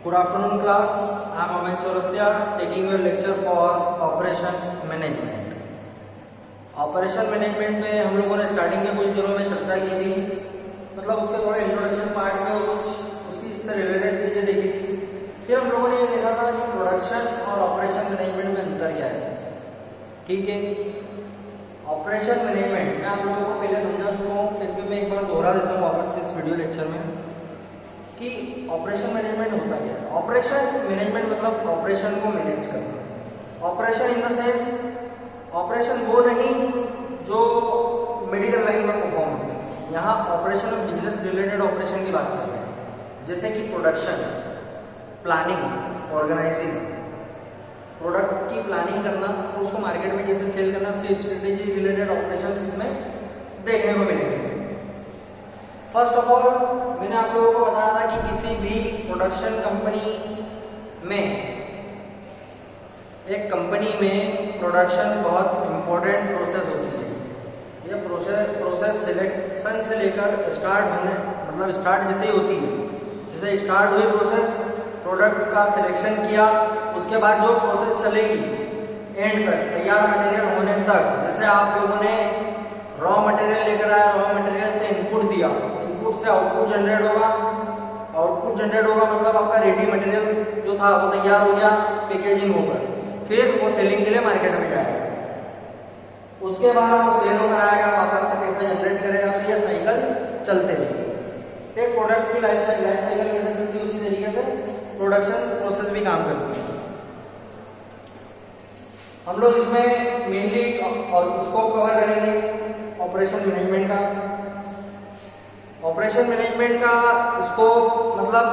Good afternoon class. I am Amit Chaurasia taking your lecture for Operation Management. Operation management में हम लोगों ने starting के कुछ दिनों में चर्चा की थी, मतलब उसके थोड़े इंट्रोडक्शन पार्ट में कुछ उसकी इससे रिलेटेड चीज़ें देखी थी। फिर हम लोगों ने ये देखा था कि प्रोडक्शन और ऑपरेशन मैनेजमेंट में अंतर क्या है। ठीक है, ऑपरेशन मैनेजमेंट मैं आप लोगों को पहले समझा चुका हूँ, फिर भी मैं एक बार दोहरा देता हूँ वापस से इस वीडियो लेक्चर में कि ऑपरेशन मैनेजमेंट होता है। ऑपरेशन मैनेजमेंट मतलब ऑपरेशन को मैनेज करना। Operation in the sense operation वो नहीं जो मेडिकल लाइन में परफॉर्म होते हैं। यहाँ ऑपरेशन और बिजनेस रिलेटेड ऑपरेशन की बात कर रहे हैं, जैसे कि प्रोडक्शन, प्लानिंग, ऑर्गेनाइजिंग, प्रोडक्ट की प्लानिंग करना, उसको मार्केट में कैसे सेल करना, सेल स्ट्रेटेजी रिलेटेड ऑपरेशन इसमें देखने को मिलेंगे। फर्स्ट ऑफ ऑल मैंने आप लोगों को बताया था कि किसी भी प्रोडक्शन कंपनी में, एक कंपनी में प्रोडक्शन बहुत इंपॉर्टेंट प्रोसेस होती है। ये प्रोसेस सिलेक्शन से लेकर स्टार्ट होने, मतलब स्टार्ट जैसे ही होती है, जैसे स्टार्ट हुई प्रोसेस, प्रोडक्ट का सिलेक्शन किया, उसके बाद जो प्रोसेस चलेगी एंड तक, तैयार मटेरियल होने तक। जैसे आप लोगों ने रॉ मटेरियल लेकर आया, रॉ मटेरियल से इनपुट दिया, इनपुट से आउटपुट जनरेट होगा, आउटपुट जनरेट होगा मतलब आपका रेडी मटेरियल जो था वो तैयार हो गया, पैकेजिंग होकर, फिर वो सेलिंग के लिए मार्केट में जाएगा। उसके बाद वो सेल होकर आएगा, वापस से पैसा जनरेट करेगा, तो ये साइकिल चलते रहेगी। एक प्रोडक्ट की लाइफ साइकिल कैसे चलती है, उसी तरीके से प्रोडक्शन प्रोसेस भी काम करती है। हम लोग इसमें मेनली और स्कोप कवर करेंगे ऑपरेशन मैनेजमेंट का। ऑपरेशन मैनेजमेंट का स्कोप मतलब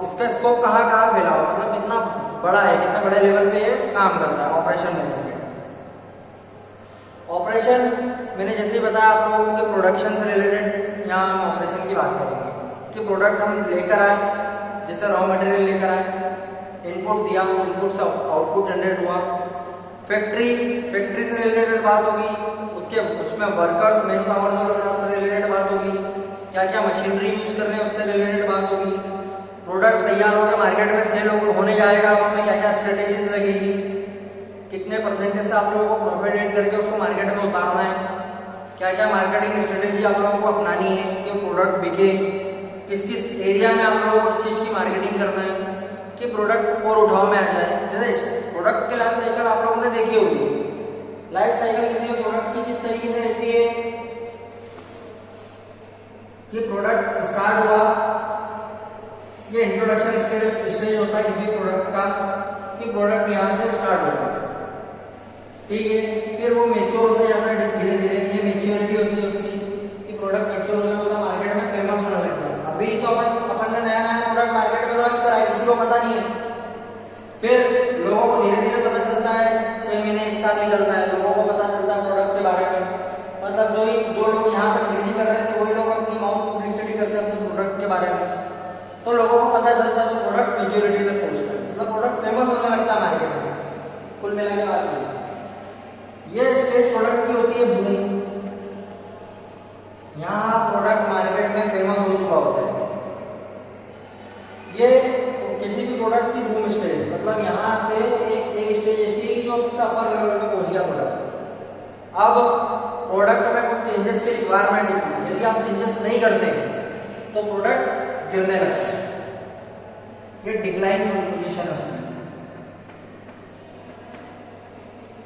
इसका स्कोप कहाँ कहाँ फैला हो, मतलब कितना बड़ा है, कितना बड़े लेवल पे ये काम करता है ऑपरेशन मैनेजमेंट। ऑपरेशन मैंने जैसे ही बताया आप लोगों के प्रोडक्शन से रिलेटेड यहाँ हम ऑपरेशन की बात करेंगे कि प्रोडक्ट हम लेकर आए, जैसे रॉ मटेरियल लेकर आए, इनपुट दिया, इनपुट से आउटपुट जनरेट हुआ, फैक्ट्री से रिलेटेड बात होगी, उसमें वर्कर्स, मैन पावर जो लग रहा है उससे रिलेटेड बात होगी, क्या क्या मशीनरी यूज कर रहे हैं उससे रिलेटेड बात होगी। प्रोडक्ट तैयार होकर मार्केट में सेल होने जाएगा, उसमें क्या क्या स्ट्रेटेजीज लगेगी, कितने परसेंटेज से आप लोगों को प्रॉफिट एड करके उसको मार्केट में उतारना है, क्या क्या मार्केटिंग स्ट्रेटेजी आप लोगों को अपनानी है कि प्रोडक्ट बिके, किस किस एरिया में आप लोगों को उस चीज़ की मार्केटिंग करना है कि प्रोडक्ट और उठाव में आ जाए। जैसे प्रोडक्ट की लाइफ साइकिल आप लोगों ने देखी होगी, लाइफ साइकिल किसी प्रोडक्ट की किस तरीके से रहती है कि प्रोडक्ट स्टार्ट हुआ, ये इंट्रोडक्शन स्टेज होता है किसी प्रोडक्ट का कि प्रोडक्ट यहाँ से स्टार्ट होता है, ठीक है। फिर वो मैच्योर होते जाता है धीरे धीरे, ये मैच्योरिटी होती है उसकी कि प्रोडक्ट मैच्योर होने मतलब मार्केट में फेमस होने लगता है। अभी तो अपन ने नया नया प्रोडक्ट मार्केट में लॉन्च करा है, किसी को पता नहीं है, फिर लोगों को धीरे धीरे पता चलता है, 6 महीने 1 साल निकलता है, लोगों को पता चलता है प्रोडक्ट के बारे में, मतलब जो लोग यहाँ पर खरीदी कर रहे थे वही लोग अपनी माउथ पब्लिसिटी करते हैं अपने प्रोडक्ट के बारे में, तो लोगों को पता चलता है तो प्रोडक्ट मेजोरिटी तक पहुंचता है, मतलब प्रोडक्ट फेमस होने लगता है मार्केट में। कुल मिला के बात है, ये स्टेज प्रोडक्ट की होती है बूम। यहाँ प्रोडक्ट मार्केट में फेमस हो चुका होता है, ये किसी भी प्रोडक्ट की बूम स्टेज, मतलब यहाँ से एक स्टेज ऐसी जो सबसे अपर लेवल पे पहुंच गया प्रोडक्ट। अब प्रोडक्ट में कुछ चेंजेस की रिक्वायरमेंट होती है, यदि आप चेंजेस नहीं करते तो प्रोडक्ट गिरने लगता है, ये डिक्लाइन पोजीशन है उसमें,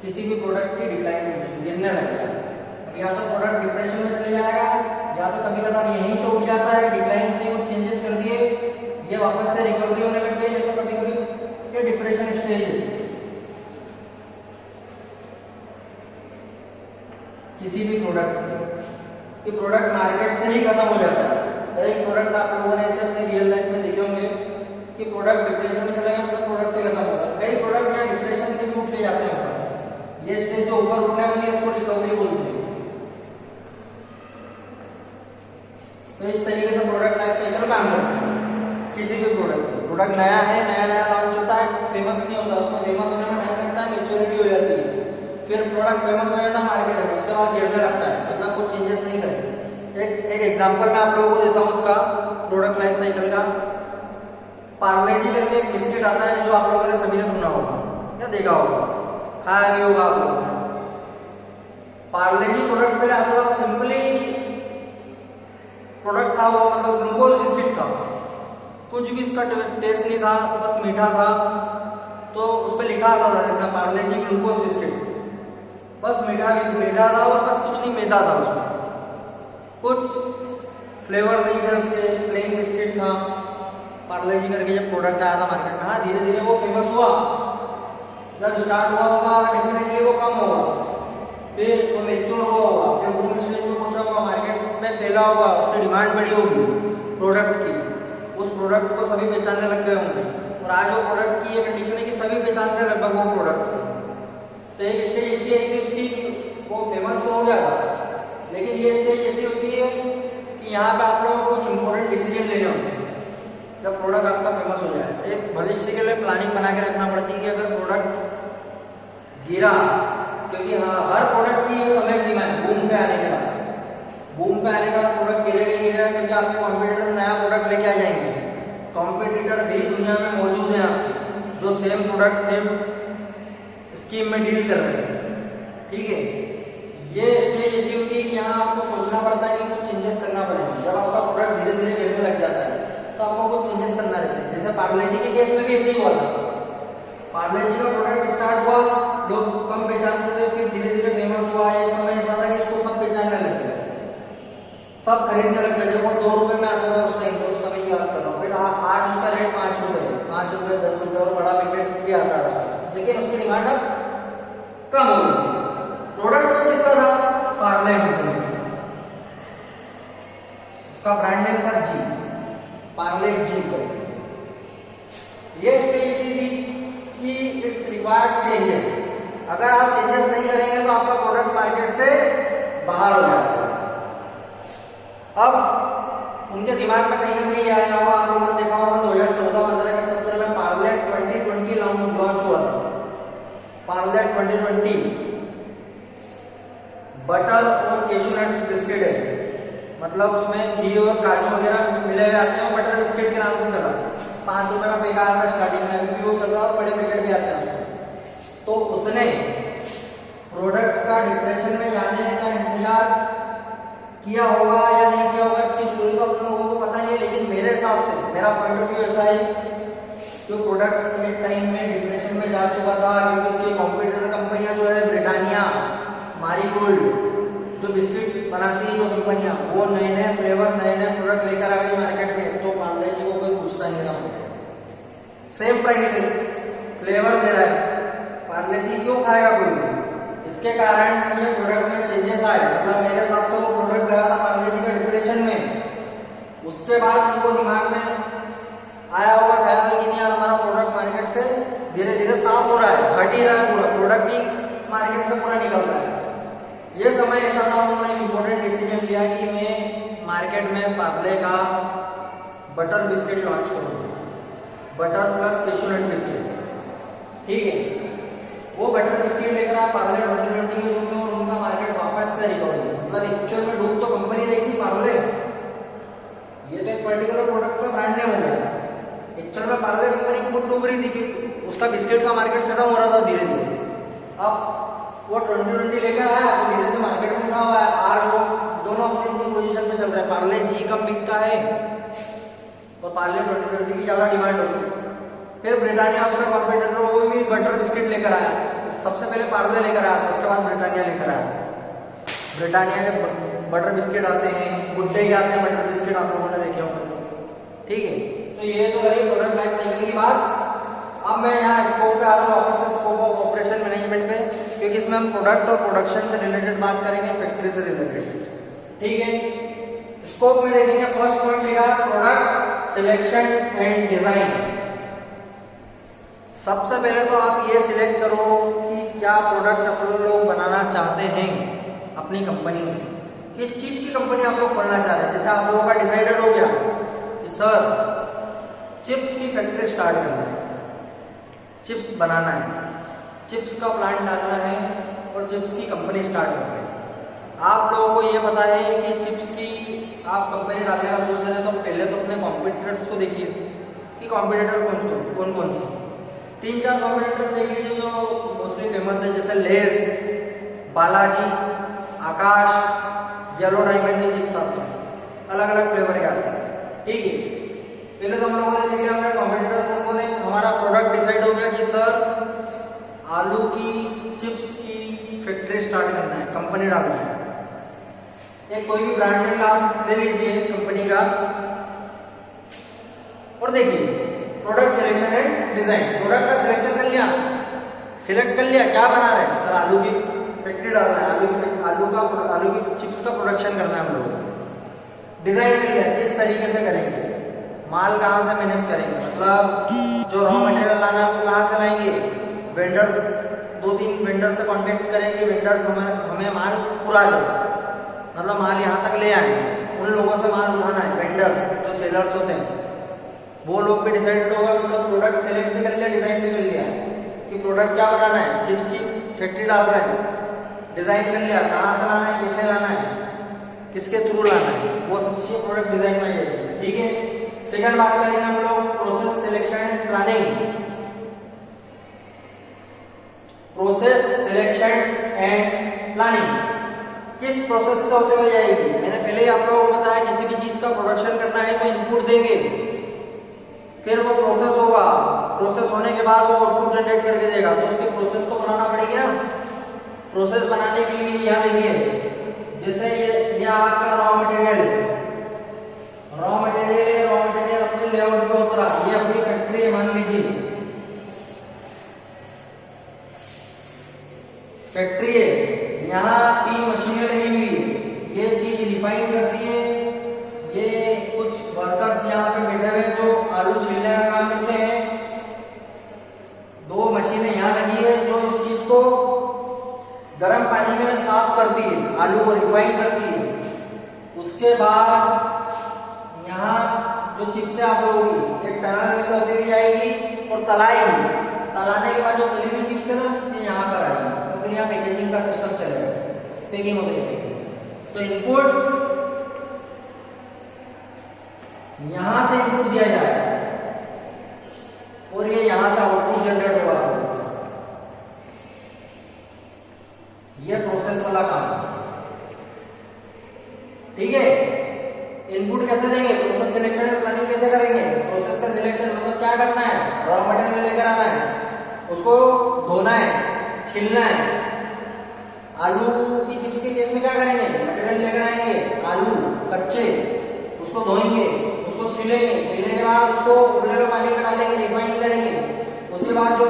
किसी भी प्रोडक्ट की डिक्लाइन पोजीशन गिरने लग गया। या तो प्रोडक्ट डिप्रेशन में चले जाएगा, या तो कभी कभार यहीं से उठ जाता है, डिक्लाइन से कुछ चेंजेस कर दिए, ये वापस से रिकवरी होने लग गई, नहीं तो कभी कभी ये डिप्रेशन स्टेज है किसी भी प्रोडक्ट की। प्रोडक्ट मार्केट से ही खत्म हो जाता है। एक प्रोडक्ट आप लोगों ने ऐसे अपने रियल लाइफ में देखे होंगे कि प्रोडक्ट डिप्रेशन में चला गया मतलब प्रोडक्ट ही खत्म होगा। कई प्रोडक्ट यहाँ डिप्रेशन से भी उठ के जाते हैं, ये स्टेज जो ऊपर उठने वाली है इसको रिकवरी बोलते हैं। तो इस तरीके से प्रोडक्ट लाइफ साइकिल काम करता है। किसी भी प्रोडक्ट नया है, नया लॉन्च होता है, फेमस नहीं होता, उसको फेमस होने में टाइम लगता है, मैच्योरिटी हो जाती है, फिर प्रोडक्ट फेमस हो जाता है मार्केट में, उसके बाद गिरने लगता है, मतलब कुछ चेंजेस नहीं करेंगे। एक एग्जांपल मैं आप लोगों को देता हूँ उसका, प्रोडक्ट लाइफ साइकिल का। पार्ले जी करके एक बिस्किट आता है जो आप लोगों ने सभी ने सुना होगा या देखा होगा, खाया भी होगा आप लोगों ने। पार्ले जी प्रोडक्ट पहले आप लोग सिंपली प्रोडक्ट था वो, मतलब ग्लूकोज बिस्किट था, कुछ भी इसका टेस्ट नहीं था, बस मीठा था। तो उस पर लिखा था देखना पार्ले जी ग्लूकोज बिस्किट, बस मीठा था और बस कुछ नहीं मीठा था, उसमें कुछ फ्लेवर नहीं थे उसके, प्लेन बिस्किट था। पार्ले जी करके जब प्रोडक्ट आया था मार्केट में, हाँ धीरे धीरे वो फेमस हुआ। जब स्टार्ट हुआ होगा डेफिनेटली वो कम होगा, फिर वो मैच्योर हुआ होगा, फिर बूम स्टेज में पहुंचा होगा, मार्केट में फैला होगा, उसकी डिमांड बढ़ी होगी प्रोडक्ट की, उस प्रोडक्ट को सभी पहचानने लग गए होंगे। और आज वो प्रोडक्ट की ये कंडीशन है कि सभी पहचानते हैं लगभग वो प्रोडक्ट। तो एक स्टेज ऐसी आई थी उसकी, वो फेमस तो हो गया था, लेकिन ये स्टेज ऐसी होती है कि यहाँ पे आप लोगों को कुछ इंपॉर्टेंट डिसीजन लेने होते हैं जब प्रोडक्ट आपका फेमस हो जाए। एक भविष्य के लिए प्लानिंग बना के रखना पड़ती है कि अगर प्रोडक्ट गिरा, क्योंकि हर प्रोडक्ट की समय सीमा है, बूम पे आने के बाद, बूम पे आने के बाद प्रोडक्ट गिरेगा क्योंकि आपके कॉम्पिटिटर नया प्रोडक्ट लेके आ जाएंगे। कॉम्पिटिटर भी दुनिया में मौजूद है आपके, जो सेम प्रोडक्ट सेम स्कीम में डील कर रहे हैं, ठीक है। ये स्टेज ऐसी होती है कि यहाँ आपको सोचना पड़ता है कि कुछ चेंजेस करना पड़ेगा। जब आपका प्रोडक्ट धीरे धीरे गिरने लग जाता है तो आपको कुछ चेंजेस करना रहता है। जैसे पार्ले जी के केस में भी ऐसे ही हुआ था। पार्ले जी का प्रोडक्ट स्टार्ट हुआ, लोग कम पहचानते थे, फिर धीरे धीरे फेमस हुआ। एक समय ऐसा था कि इसको सब पहचानने लग गए, सब खरीदने लग गए। जब वो 2 रुपए में आता था उस टाइम, तो उस समय याद कर रहा हूँ। फिर आज उसका रेट 5 रुपए, 10 रुपए और बड़ा पैकेट भी आता है, लेकिन उसकी डिमांड अब कम हो गई। प्रोडक्ट वो किसका था? पार्ले कंपनी का, उसका ब्रांड नेम था जी, पार्ले जी को। ये स्टेज ऐसी थी कि इट्स रिक्वायर्ड चेंजेस। अगर आप चेंजेस नहीं करेंगे तो आपका प्रोडक्ट मार्केट से बाहर हो जाएगा। अब उनके दिमाग में कहीं ना कहीं आया होगा, आप लोगों ने देखा होगा 2014-15 के 17 में पार्ले 2020 लॉन्च हुआ था। पार्ले 2020 बटर और कैशू नट्स बिस्किट है, मतलब उसमें घी और काजू वगैरह मिले हुए आते हैं। बटर बिस्किट के नाम से चला, 5 रुपए का पैकेट आया था स्टार्टिंग में, अभी भी वो चल रहा है और बड़े पैकेट भी आते हैं। तो उसने प्रोडक्ट का डिप्रेशन में जाने का इंतजार किया होगा या नहीं किया होगा, इसकी स्टोरी तो आप लोगों को पता नहीं है, लेकिन मेरे हिसाब से, मेरा पॉइंट ऑफ व्यू ऐसा है कि प्रोडक्ट एक टाइम में डिप्रेशन में जा चुका था, क्योंकि उसकी कॉम्पिटिटर कंपनियां जो है ब्रिटानिया, मैरीगोल्ड, जो बिस्किट बनाती है जो कंपनियां, वो नए नए फ्लेवर नए नए प्रोडक्ट लेकर आ गई मार्केट में। तो पार्ले जी को कोई पूछता नहीं था, सेम प्राइस है, फ्लेवर दे रहा है, पार्ले जी क्यों खाएगा कोई? इसके कारण ये प्रोडक्ट में चेंजेस आए। मतलब मेरे हिसाब से वो प्रोडक्ट गया था पार्ले जी का डिप्रेशन में। उसके बाद उनको दिमाग में आया होगा ख्याल कि नहीं यार, हमारा प्रोडक्ट मार्केट से धीरे धीरे साफ हो रहा है, हट ही रहा है, पूरा प्रोडक्ट ही मार्केट से पूरा निकल रहा है। ये समय ऐसा था, उन्होंने इम्पोर्टेंट डिसीजन लिया कि मैं मार्केट में पार्ले का बटर बिस्किट लॉन्च करूँगा, बटर प्लस कैशू नट बिस्किट, ठीक है। वो बटर बिस्किट लेकर आया पार्ले 2020 के रूप में, और उनका मार्केट वापस से रिकवर हुआ। मतलब एक्चुअल में डूब तो कंपनी रही थी पार्ले, ये तो एक पर्टिकुलर प्रोडक्ट का ब्रांड नेम हो गया। एक्चुअल में पार्ले कंपनी खुद डूब रही थी कि उसका बिस्किट का मार्केट खत्म हो रहा था धीरे धीरे। अब वो 2020 लेकर आया तो धीरे से मार्केट में उठा हुआ है। आज वो दोनों अपनी अपनी पोजीशन पे चल रहे हैं। पार्ले जी कम बिकता है और पार्ले 2020 की ज्यादा डिमांड होगी। फिर ब्रिटानिया उसका कॉम्पिटिटर, वो भी बटर बिस्किट लेकर आया। सबसे पहले पार्ले लेकर आया, उसके बाद ब्रिटानिया लेकर आया। ब्रिटानिया के बटर बिस्किट आते हैं, गुड डे के आते हैं बटर बिस्किट, आप लोगों ने देखे होंगे, ठीक है। तो ये तो रही प्रोडक्ट लाइफ साइकिल की बात। अब मैं यहाँ स्कोप पे आ रहा हूँ वापस से, स्कोप ऑफ ऑपरेशन मैनेजमेंट पे, क्योंकि इसमें हम प्रोडक्ट और प्रोडक्शन से रिलेटेड बात करेंगे, फैक्ट्री से रिलेटेड, ठीक है। स्कोप में देखेंगे फर्स्ट पॉइंट लिखा है प्रोडक्ट सिलेक्शन एंड डिजाइन। सबसे पहले तो आप ये सिलेक्ट करो कि क्या प्रोडक्ट अपन लोग बनाना चाहते हैं अपनी कंपनी में, किस चीज की कंपनी आप लोग खोलना चाहते हैं। जैसे आप लोगों का डिसाइडेड हो गया कि सर चिप्स की फैक्ट्री स्टार्ट करना है, चिप्स बनाना है, चिप्स का प्लांट डालना है और चिप्स की कंपनी स्टार्ट करना है। आप लोगों को ये पता है कि चिप्स की आप कंपनी डालने का सोच रहे हैं, तो पहले तो अपने कॉम्पिटिटर्स को देखिए कि कॉम्पिटिटर कौन कौन से। 3-4 कॉम्पिटिटर देख लीजिए जो मोस्टली फेमस है, जैसे लेस, बालाजी, आकाश, येलो डायमंड के चिप्स आते हैं, अलग अलग फ्लेवर के आते हैं। ठीक है, पहले तो हम लोगों ने देख लिया हमारे कॉम्पिटिटर कौन कौन है। हमारा प्रोडक्ट डिसाइड हो गया कि सर आलू की चिप्स की फैक्ट्री स्टार्ट करना है, कंपनी डालना है। एक कोई भी ब्रांडेड नाम ले लीजिए कंपनी का और देखिए product selection and design. Product का सिलेक्शन कर लिया, सिलेक्ट कर लिया, क्या बना रहे हैं सर, आलू की फैक्ट्री डालना है, आलू की चिप्स का प्रोडक्शन करना है हम लोग। डिजाइन कर लिया, किस तरीके से करेंगे, माल कहाँ से मैनेज करेंगे, मतलब जो रॉ मटेरियल लाना है वो कहाँ से लाएंगे, वेंडर्स 2-3 वेंडर से कांटेक्ट करेंगे, वेंडर्स हमें माल पूरा दे, मतलब माल यहाँ तक ले आए, उन लोगों से माल उठाना है, वेंडर्स जो सेलर्स होते हैं वो लोग भी डिसाइड होगा। मतलब प्रोडक्ट सेलेक्ट भी कर लिया, डिजाइन भी कर लिया कि प्रोडक्ट क्या बनाना है, चिप्स की फैक्ट्री डाल रहे हैं, डिजाइन कर लिया, कहाँ से लाना है, कैसे लाना है, किसके थ्रू लाना है, वो सब चीजें प्रोडक्ट डिजाइन में जाएगी। ठीक है, सेकंड बात करेंगे हम लोग process selection and planning. Process selection and planning किस प्रोसेस से होते हुए जाएगी। मैंने पहले ही आप लोगों को बताया किसी भी चीज का प्रोडक्शन करना है तो इनपुट देंगे, फिर वो प्रोसेस होगा, प्रोसेस होने के बाद वो आउटपुट जनरेट करके देगा, तो उसकी प्रोसेस तो बनाना पड़ेगी ना। प्रोसेस बनाने के लिए यहाँ देखिए, जैसे ये आपका रॉ मटेरियल अपने लेआउट पे उतरा, ये अपनी फैक्ट्री है मान लीजिए, फैक्ट्री है, यहाँ 3 मशीनें लगी हुई है, ये चीज रिफाइन करती है, ये कुछ वर्कर्स यहाँ पे बैठे हुए जो आलू छीलने का काम करते हैं, 2 मशीनें यहाँ लगी है जो इस चीज को गर्म पानी में साफ करती है, आलू को रिफाइन करती है। उसके बाद यहाँ जो चिप्स आप होगी एक टनल में से होती हुई जाएगी और तलाएगी, तलाने के बाद जो तली हुई चिप्स है ना ये यहाँ पर आएगी, तो फिर यहाँ पैकेजिंग का सिस्टम चलेगा, पैकिंग हो जाएगी। तो इनपुट यहां से इनपुट दिया जाएगा और ये यहां से आउटपुट जनरेट होगा, ये प्रोसेस वाला काम। ठीक है, इनपुट कैसे देंगे, प्रोसेस सिलेक्शन एंड प्लानिंग कैसे करेंगे। प्रोसेस का सिलेक्शन मतलब क्या करना है, रॉ मटेरियल लेकर आना है, उसको धोना है, छीलना है। आलू की चिप्स के केस में क्या करेंगे, मटेरियल लेकर आएंगे, आलू कच्चे, उसको धोएंगे, उसको छीलेंगे, छीलने के बाद उसको उबले हुए पानी में डालेंगे, रिफाइन करेंगे। उसके बाद जो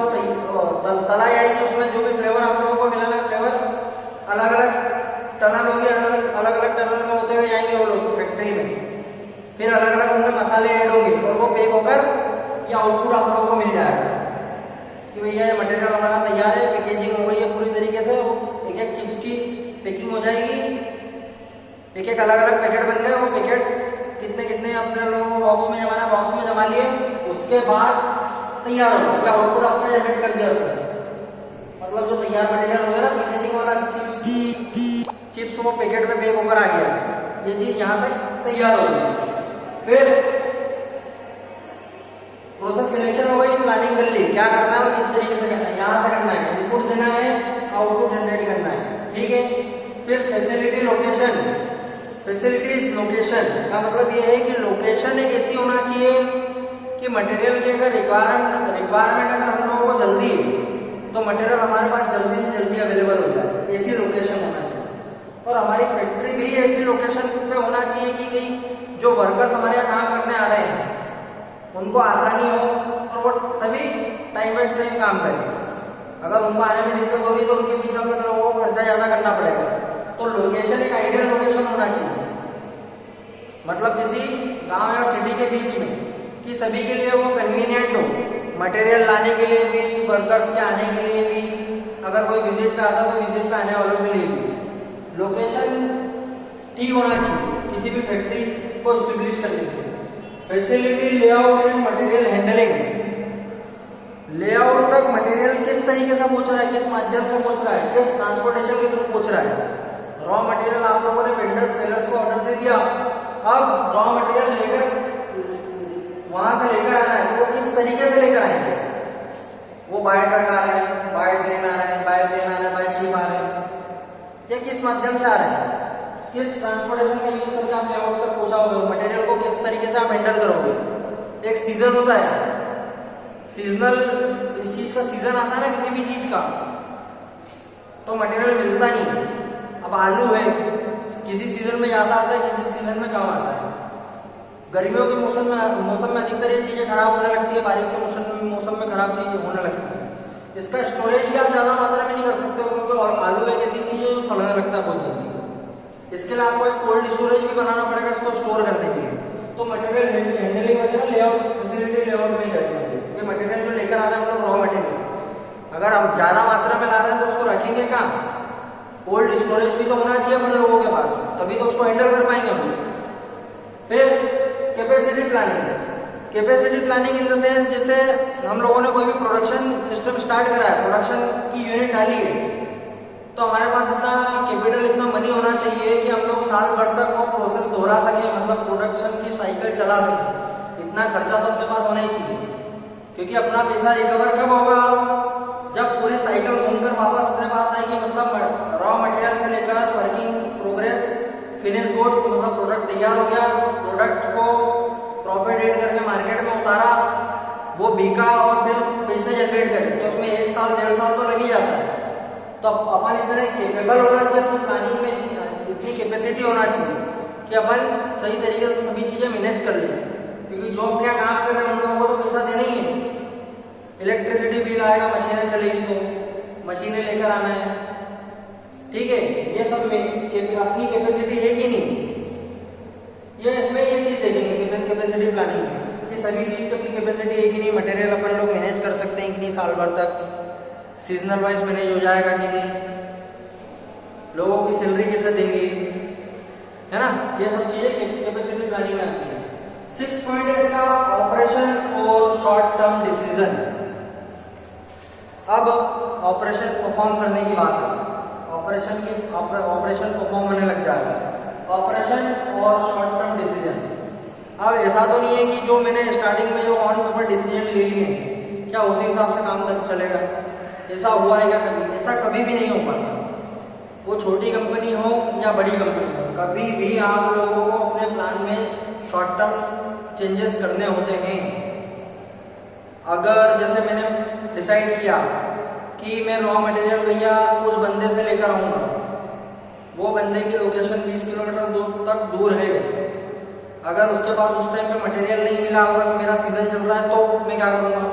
तलाई आएगी उसमें जो भी फ्लेवर आप लोगों को मिलेगा, फ्लेवर अलग अलग टनल होगी, अलग अलग टनल में होते हुए जाएंगे वो लोग फैक्ट्री में, फिर अलग अलग उनमें मसाले ऐड होंगे और वो पैक होकर ये आउटपुट आप लोगों को मिल जाएगा कि भैया ये मटेरियल हमारा तैयार है, पैकेजिंग हो गई है पूरी तरीके से, एक एक चिप्स की पैकिंग हो जाएगी, एक एक अलग अलग पैकेट बन गए, वो पैकेट कितने कितने अपने लोगों बॉक्स में जमाना, बॉक्स में जमा लिए, उसके बाद तैयार हो गया, आउटपुट आपने जनरेट कर दिया उसका, मतलब जो तैयार मटेरियल हो गया ना पैकेजिंग वाला चिप्स वो पैकेट में पैक होकर आ गया, ये चीज यहाँ तक तैयार हो गई। फिर प्रोसेस सिलेक्शन हो गई, प्लानिंग कर ली, क्या करना है और किस तरीके से करना है, यहाँ से करना है, इनपुट देना है, आउटपुट जनरेट करना है। ठीक है, फिर फैसिलिटी लोकेशन। फैसिलिटीज लोकेशन का मतलब ये है कि लोकेशन एक ऐसी होना चाहिए कि मटेरियल की अगर रिक्वायरमेंट अगर हम लोगों को जल्दी है तो मटेरियल हमारे पास जल्दी से जल्दी अवेलेबल हो जाए, ऐसी लोकेशन होना चाहिए। और हमारी फैक्ट्री भी ऐसी लोकेशन पे होना चाहिए कि कहीं जो वर्कर्स हमारे यहाँ काम करने आ रहे हैं उनको आसानी हो और वो सभी टाइम वेस्ट टाइम काम करें। अगर उनको आने में दिक्कत होगी तो उनके पीछे हमें लोगों को खर्चा ज्यादा करना पड़ेगा। तो लोकेशन एक आइडियल लोकेशन होना चाहिए, मतलब किसी गांव या सिटी के बीच में कि सभी के लिए वो कन्वीनियंट हो, मटेरियल लाने के लिए भी, वर्कर्स के आने के लिए भी, अगर कोई विजिट पे आता तो विजिट पे आने वालों के लिए भी लोकेशन ठीक होना चाहिए किसी भी फैक्ट्री को एस्टेब्लिश करने के लिए। Facility layout and material handling. Layout तक मटेरियल किस तरीके से पहुंच रहा है, किस माध्यम से पहुंच रहा है, किस ट्रांसपोर्टेशन के थ्रू पहुंच रहा है। रॉ मटेरियल आप लोगों ने वेंडर्स सेलर्स को ऑर्डर दे दिया, अब रॉ मटेरियल लेकर वहां से लेकर आना है तो वो किस तरीके से लेकर आएंगे, वो बाय ट्रक आ रहे हैं, बाय ट्रेन आ रहे हैं, बाय प्लेन आ रहे हैं, बाय शिप आ रहे हैं, ये किस माध्यम से आ रहे हैं, किस ट्रांसपोर्टेशन का यूज करके आप लेआउट तक पहुंचाओगे, मटेरियल को किस तरीके से आप हैंडल करोगे। एक सीजन होता है, सीजनल, इस चीज का सीजन आता है ना किसी भी चीज का, तो मटेरियल मिलता नहीं। अब आलू है, किसी सीजन में ज्यादा आता है, किसी सीजन में कम आता है। गर्मियों के मौसम में अधिकतर ये चीजें खराब होने लगती है, बारिश के मौसम में खराब चीजें होने लगती है। इसका स्टोरेज भी आप ज्यादा मात्रा में नहीं कर सकते हो, क्योंकि और आलू एक ऐसी चीज है जो सड़ने लगता है बहुत जल्दी। इसके लिए आपको एक कोल्ड स्टोरेज भी बनाना पड़ेगा इसको स्टोर करने के लिए। तो मटेरियल हैंडलिंग वगैरह लेआउट फैसिलिटी लेआउट में ही करेंगे, कि मटेरियल जो लेकर आ रहे हैं हम लोग रॉ मटेरियल, अगर हम ज्यादा मात्रा में ला रहे हैं तो उसको रखेंगे कहाँ, कोल्ड स्टोरेज भी तो होना चाहिए अपन लोगों के पास, तभी तो उसको हैंडल कर पाएंगे हम। फिर capacity planning, capacity planning in the sense, जैसे हम लोगों ने कोई भी प्रोडक्शन सिस्टम स्टार्ट करा है, प्रोडक्शन की यूनिट डाली है, तो हमारे पास इतना कैपिटल, इतना मनी होना चाहिए कि हम लोग साल भर तक वो प्रोसेस दोहरा सके, मतलब प्रोडक्शन की साइकिल चला सके। इतना खर्चा तो अपने पास होना ही चाहिए, क्योंकि अपना पैसा रिकवर कब होगा, जब पूरी साइकिल घूमकर वापस अपने पास आएगी, मतलब रॉ मटेरियल से लेकर वर्किंग प्रोग्रेस, फिनिश गुड्स, मतलब प्रोडक्ट तैयार हो गया, प्रोडक्ट को प्रॉफिट एड करके मार्केट में उतारा, वो बिका और फिर पैसे जनरेट करे, तो उसमें 1 साल 1.5 साल तो लग ही जाता है। तो अपन इतने केपेबल होना चाहिए, अपनी प्लानिंग में इतनी कैपेसिटी होना चाहिए कि अपन सही तरीके से सभी चीजें मैनेज कर लें, क्योंकि जो अपने काम कर रहे हैं उन लोगों को तो पैसा देना ही है। इलेक्ट्रिसिटी बिल आएगा, मशीनें चलेगी तो मशीनें लेकर आना है, ठीक है, ये सब अपनी कैपेसिटी है कि नहीं, ये इसमें ये चीज देखेंगे कैपेसिटी प्लानिंग में, कि सभी चीज की अपनी कैपेसिटी है कि नहीं, मटेरियल अपन लोग मैनेज कर सकते हैं कि नहीं, साल भर तक सीजनल वाइज मैनेज हो जाएगा कि नहीं, लोगों की सैलरी कैसे देंगे, है ना, ये सब चीजें कैपेसिटी प्लानिंग में आती है। 6 पॉइंट है इसका, ऑपरेशन और शॉर्ट टर्म डिसीजन। अब ऑपरेशन परफॉर्म करने की बात है, ऑपरेशन परफॉर्म होने लग जाएगा, ऑपरेशन और शॉर्ट टर्म डिसीजन। अब ऐसा तो नहीं है कि जो मैंने स्टार्टिंग में जो ऑन पेपर डिसीजन ले लिए क्या उसी हिसाब से काम कर चलेगा, ऐसा हुआ है क्या कभी, ऐसा कभी भी नहीं हो पाता। वो छोटी कंपनी हो या बड़ी कंपनी हो, कभी भी आप लोगों को अपने प्लान में शॉर्ट टर्म चेंजेस करने होते हैं। अगर जैसे मैंने डिसाइड किया कि मैं रॉ मटेरियल भैया उस बंदे से लेकर आऊँगा, वो बंदे की लोकेशन 20 किलोमीटर तक दूर है, अगर उसके पास उस टाइम पे मटेरियल नहीं मिला और मेरा सीजन चल रहा है तो मैं क्या करूँगा,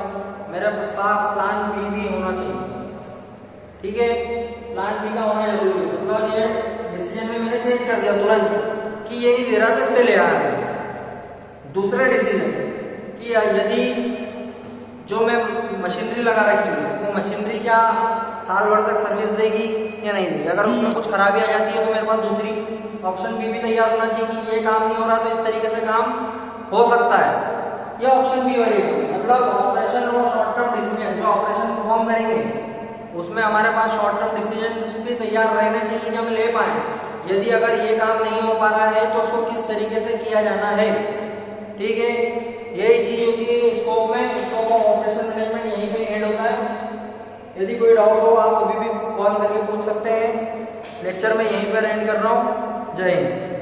मेरे पास प्लान बी भी होना चाहिए, ठीक है, प्लान बी का होना जरूरी है। मतलब ये डिसीजन में मैंने चेंज कर दिया तुरंत कि ये नहीं दे रहा तो इससे ले आया। दूसरा डिसीजन कि यदि जो मैं मशीनरी लगा रखी है वो मशीनरी क्या साल भर तक सर्विस देगी या नहीं देगी, अगर उसमें कुछ खराबी आ जाती है तो मेरे पास दूसरी ऑप्शन बी भी तैयार होना चाहिए कि ये काम नहीं हो रहा तो इस तरीके से काम हो सकता है, ये ऑप्शन बी वाली। मतलब ऑपरेशन और शॉर्ट टर्म डिसीजन जो ऑपरेशन परफॉर्म करेंगे उसमें हमारे पास शॉर्ट टर्म डिसीजन भी तैयार रहने चाहिए कि हम ले पाए, यदि अगर ये काम नहीं हो पा रहा है तो उसको किस तरीके से किया जाना है, ठीक है, यही चीज होती है स्कोप में। स्कोप ऑफ ऑपरेशन मैनेजमेंट यहीं पे एंड होता है। यदि कोई डाउट हो आप कभी भी कॉल करके पूछ सकते हैं। लेक्चर में यहीं पर एंड कर रहा हूँ। जय हिंद।